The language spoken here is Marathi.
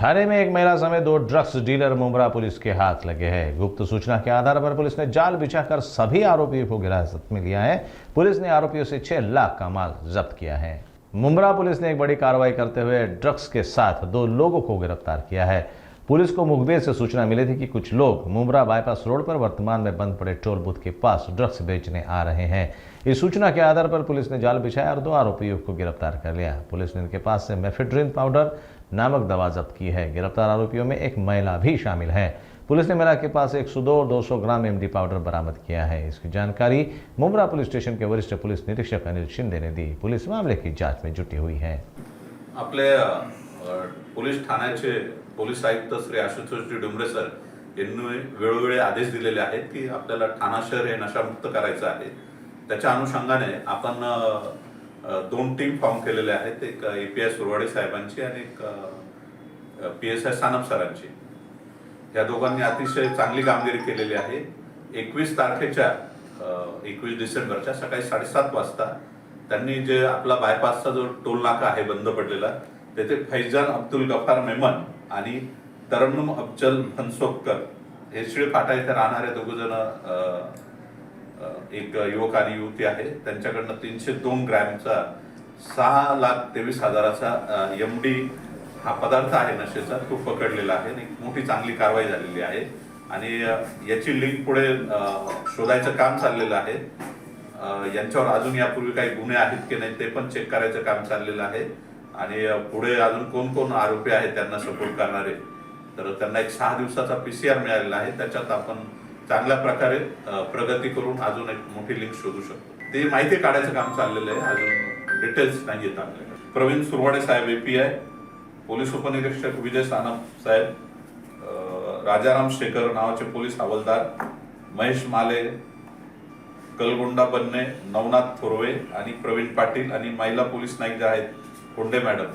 थाने में एक महिला समेत 2 ड्रग्स डीलर मुंब्रा पुलिस के हाथ लगे हैं। गुप्त सूचना के आधार पर पुलिस ने जाल बिछाकर सभी आरोपियों को हिरासत में लिया है। पुलिस ने आरोपियों से 6 लाख का माल जब्त किया है। मुंब्रा पुलिस ने एक बड़ी कार्रवाई करते हुए ड्रग्स के साथ 2 लोगों को गिरफ्तार किया है। पुलिस को मुखबिर से सूचना मिली थी कि कुछ लोग मुंब्रा बाईपास रोड पर वर्तमान में बंद पड़े टोल बूथ के पास ड्रग्स बेचने आ रहे हैं। इस सूचना के आधार पर पुलिस ने जाल बिछाया और 2 आरोपियों को गिरफ्तार कर लिया। पुलिस ने इनके पास से मेफेड्रिन पाउडर नामक दवा जब्त की है। गिरफ्तार आरोपियों में एक महिला भी शामिल है। पुलिस ने महिला के पास 102 और 200 ग्राम एमडी पाउडर बरामद किया है। इसकी जानकारी मुंब्रा पुलिस स्टेशन के वरिष्ठ पुलिस निरीक्षक अनिल शिंदे ने दी। पुलिस मामले की जांच में जुटी हुई है। आपले पोलीस ठाण्याचे पोलीस आयुक्त श्री आशुतोष डुमरे सर यांनी वेळोवेळी आदेश दिलेले आहेत की आपल्याला ठाणा शहर हे नशामुक्त करायचं आहे। त्याच्या अनुषंगाने आपण 2 टीम फॉर्म केलेले आहेत, एक एपीआय सुरवाडे साहेबांची आणि एक पीएसआय सानप सरांची। या दोघांनी अतिशय चांगली कामगिरी केलेली आहे। 21 तारखेच्या 21 डिसेंबरच्या सकाळी 7:30 वाजता त्यांनी जे आपला बायपासचा जो टोल नाका आहे बंद पडलेला, तेथे फैजान अब्दुल गफार मेमन आणि तरन्नुम अफजल मनसोबकर हे शिळे फाटा इथे राहणारे 2 जण, एक युवक आणि युवती आहे, त्यांच्याकडनं 302 ग्रॅमचा 6,23,000चा एमडी हा पदार्थ आहे नशेचा, तो पकडलेला आहे। एक मोठी चांगली कारवाई झालेली आहे आणि याची लिंक पुढे शोधायचं काम चाललेलं आहे। यांच्यावर अजून यापूर्वी काही गुन्हे आहेत की नाही ते पण चेक करायचं काम चाललेलं आहे आणि पुढे अजून कोण आरोपी आहेत त्यांना सपोर्ट करणारे, तर त्यांना एक 6 दिवसाचा पीसीआर मिळालेला आहे। त्याच्यात आपण चांगल्या प्रकारे प्रगती करून अजून एक मोठी लिंक शोधू शकतो। ते माहिती काढायचं काम चाललेलं आहे, अजून डिटेल्स नाही येत आपल्याकडे। प्रवीण सुरवाडे साहेब एपीआय, पोलीस उपनिरीक्षक विजय सानप साहेब, राजाराम शेखर नावाचे पोलीस हवालदार, महेश माले, कलगोंडा बन्ने, नवनाथ थोरवे आणि प्रवीण पाटील आणि महिला पोलीस नाईक जे आहेत कोंडे मॅडम